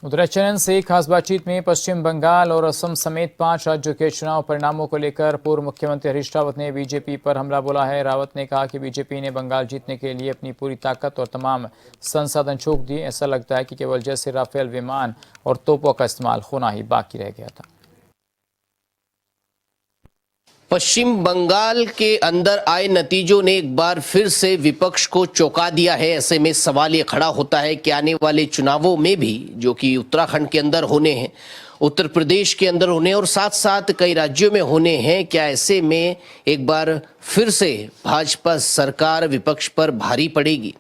उत्तराखंड से खास बातचीत में पश्चिम बंगाल और असम समेत 5 राज्यों के चुनाव परिणामों को लेकर पूर्व मुख्यमंत्री हरीश रावत ने बीजेपी पर हमला बोला है। रावत ने कहा कि बीजेपी ने बंगाल जीतने के लिए अपनी पूरी ताकत और तमाम संसाधन झोंक दिए। ऐसा लगता है कि केवल जैसे राफेल विमान और तोपों का इस्तेमाल होना ही बाकी रह गया था। पश्चिम बंगाल के अंदर आए नतीजों ने एक बार फिर से विपक्ष को चौंका दिया है। ऐसे में सवाल ये खड़ा होता है कि आने वाले चुनावों में भी, जो कि उत्तराखंड के अंदर होने हैं, उत्तर प्रदेश के अंदर होने और साथ साथ कई राज्यों में होने हैं, क्या ऐसे में एक बार फिर से भाजपा सरकार विपक्ष पर भारी पड़ेगी?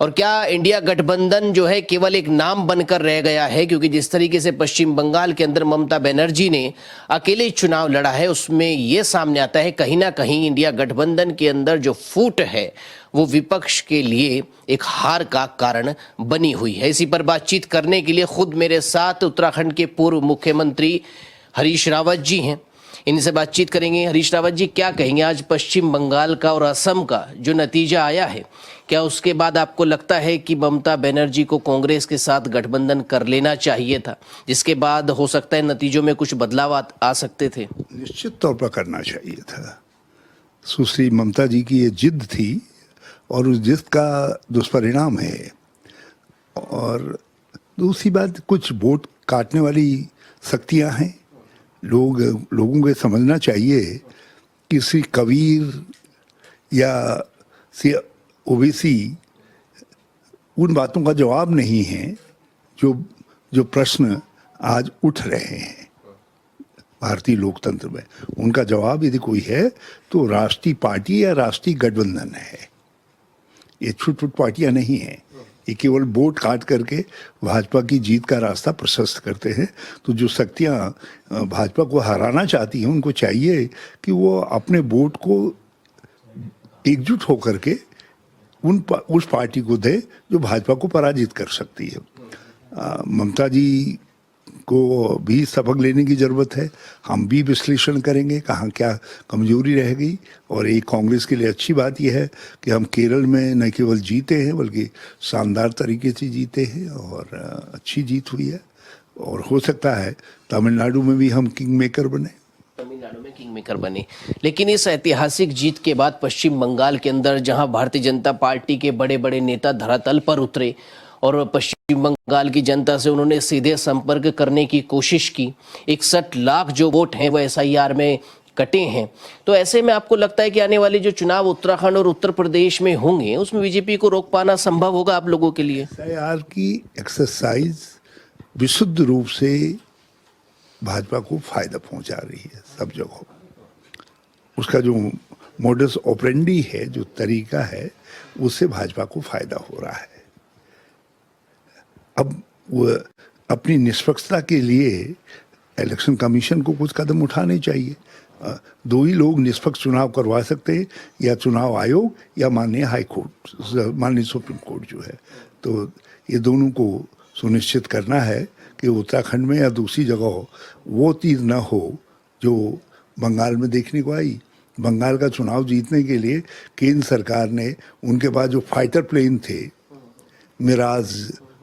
और क्या इंडिया गठबंधन जो है केवल एक नाम बनकर रह गया है? क्योंकि जिस तरीके से पश्चिम बंगाल के अंदर ममता बनर्जी ने अकेले चुनाव लड़ा है, उसमें यह सामने आता है कहीं ना कहीं इंडिया गठबंधन के अंदर जो फूट है वो विपक्ष के लिए एक हार का कारण बनी हुई है। इसी पर बातचीत करने के लिए खुद मेरे साथ उत्तराखंड के पूर्व मुख्यमंत्री हरीश रावत जी हैं। इनसे बातचीत करेंगे। हरीश रावत जी, क्या कहेंगे आज पश्चिम बंगाल का और असम का जो नतीजा आया है, क्या उसके बाद आपको लगता है कि ममता बनर्जी को कांग्रेस के साथ गठबंधन कर लेना चाहिए था, जिसके बाद हो सकता है नतीजों में कुछ बदलाव आ सकते थे? निश्चित तौर पर करना चाहिए था। सुश्री ममता जी की ये जिद थी और उस जिद का दुष्परिणाम है। और दूसरी बात, कुछ वोट काटने वाली शक्तियां हैं। लोगों को समझना चाहिए कि श्री कबीर या श्री ओवैसी उन बातों का जवाब नहीं है जो प्रश्न आज उठ रहे हैं भारतीय लोकतंत्र में। उनका जवाब यदि कोई है तो राष्ट्रीय पार्टी या राष्ट्रीय गठबंधन है। ये छुट-पुट पार्टियां नहीं हैं। ये केवल वोट काट करके भाजपा की जीत का रास्ता प्रशस्त करते हैं। तो जो शक्तियां भाजपा को हराना चाहती हैं, उनको चाहिए कि वो अपने वोट को एकजुट होकर के उस पार्टी को दे जो भाजपा को पराजित कर सकती है। ममता जी को भी सबक लेने की ज़रूरत है। हम भी विश्लेषण करेंगे कहाँ क्या कमजोरी रह गई। और एक कांग्रेस के लिए अच्छी बात यह है कि हम केरल में न केवल जीते हैं बल्कि शानदार तरीके से जीते हैं और अच्छी जीत हुई है। और हो सकता है तमिलनाडु में भी हम किंग मेकर बने। तमिलनाडु में किंग मेकर बने। लेकिन इस ऐतिहासिक जीत के बाद पश्चिम बंगाल के अंदर जहां भारतीय जनता पार्टी के बड़े बड़े नेता धरातल पर उतरे और पश्चिम बंगाल की जनता से उन्होंने सीधे संपर्क करने की कोशिश की, 61 लाख जो वोट हैं वो SIR में कटे हैं, तो ऐसे में आपको लगता है कि आने वाले जो चुनाव उत्तराखंड और उत्तर प्रदेश में होंगे उसमें बीजेपी को रोक पाना संभव होगा आप लोगों के लिए? SIR की एक्सरसाइज विशुद्ध रूप से भाजपा को फायदा पहुंचा रही है सब जगह। उसका जो मोडस ऑपरेंडी है, जो तरीका है, उससे भाजपा को फायदा हो रहा है। अब वो अपनी निष्पक्षता के लिए इलेक्शन कमीशन को कुछ कदम उठाने चाहिए। दो ही लोग निष्पक्ष चुनाव करवा सकते हैं, या चुनाव आयोग या माननीय हाई कोर्ट, माननीय सुप्रीम कोर्ट जो है। तो ये दोनों को सुनिश्चित करना है कि उत्तराखंड में या दूसरी जगह वो चीज़ न हो जो बंगाल में देखने को आई। बंगाल का चुनाव जीतने के लिए केंद्र सरकार ने उनके पास जो फाइटर प्लेन थे, मिराज,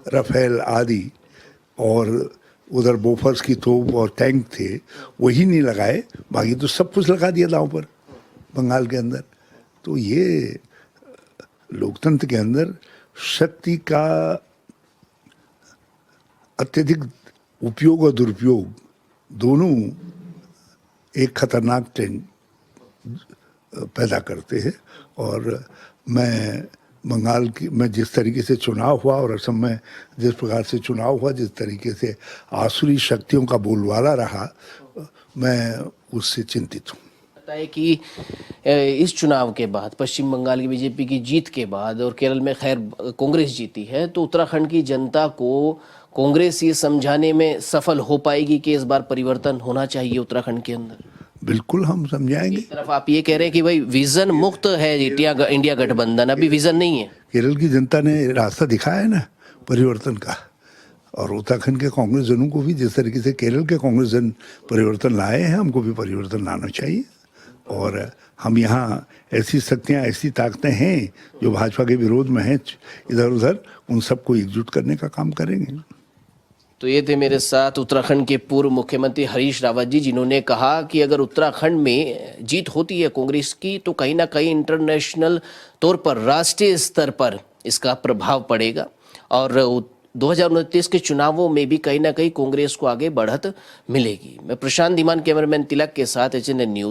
राफेल आदि, और उधर बोफर्स की तोप और टैंक थे, वही नहीं लगाए, बाकी तो सब कुछ लगा दिया दांव पर बंगाल के अंदर। तो ये लोकतंत्र के अंदर शक्ति का अत्यधिक उपयोग और दुरुपयोग दोनों एक खतरनाक ट्रेंड पैदा करते हैं। और मैं बंगाल की में जिस तरीके से चुनाव हुआ और असम में जिस प्रकार से चुनाव हुआ, जिस तरीके से आसुरी शक्तियों का बोलबाला रहा, मैं उससे चिंतित हूँ। लगता है कि इस चुनाव के बाद, पश्चिम बंगाल की बीजेपी की जीत के बाद, और केरल में खैर कांग्रेस जीती है, तो उत्तराखंड की जनता को कांग्रेस ये समझाने में सफल हो पाएगी कि इस बार परिवर्तन होना चाहिए उत्तराखंड के अंदर? बिल्कुल हम समझाएंगे। एक तरफ आप ये कह रहे हैं कि भाई विजन मुक्त है इंडिया गठबंधन, अभी विजन नहीं है। केरल की जनता ने रास्ता दिखाया है ना परिवर्तन का, और उत्तराखंड के कांग्रेस जनों को भी जिस तरीके से केरल के कांग्रेस जन परिवर्तन लाए हैं, हमको भी परिवर्तन लाना चाहिए। और हम यहाँ ऐसी शक्तियाँ, ऐसी ताकतें हैं जो भाजपा के विरोध में हैं इधर उधर, उन सबको एकजुट करने का काम करेंगे। तो ये थे मेरे साथ उत्तराखंड के पूर्व मुख्यमंत्री हरीश रावत जी, जिन्होंने कहा कि अगर उत्तराखंड में जीत होती है कांग्रेस की तो कहीं ना कहीं इंटरनेशनल तौर पर, राष्ट्रीय स्तर पर इसका प्रभाव पड़ेगा और 2029 के चुनावों में भी कहीं ना कहीं कांग्रेस को आगे बढ़त मिलेगी। मैं प्रशांत धीमान, कैमरामैन तिलक के साथ HNN न्यूज।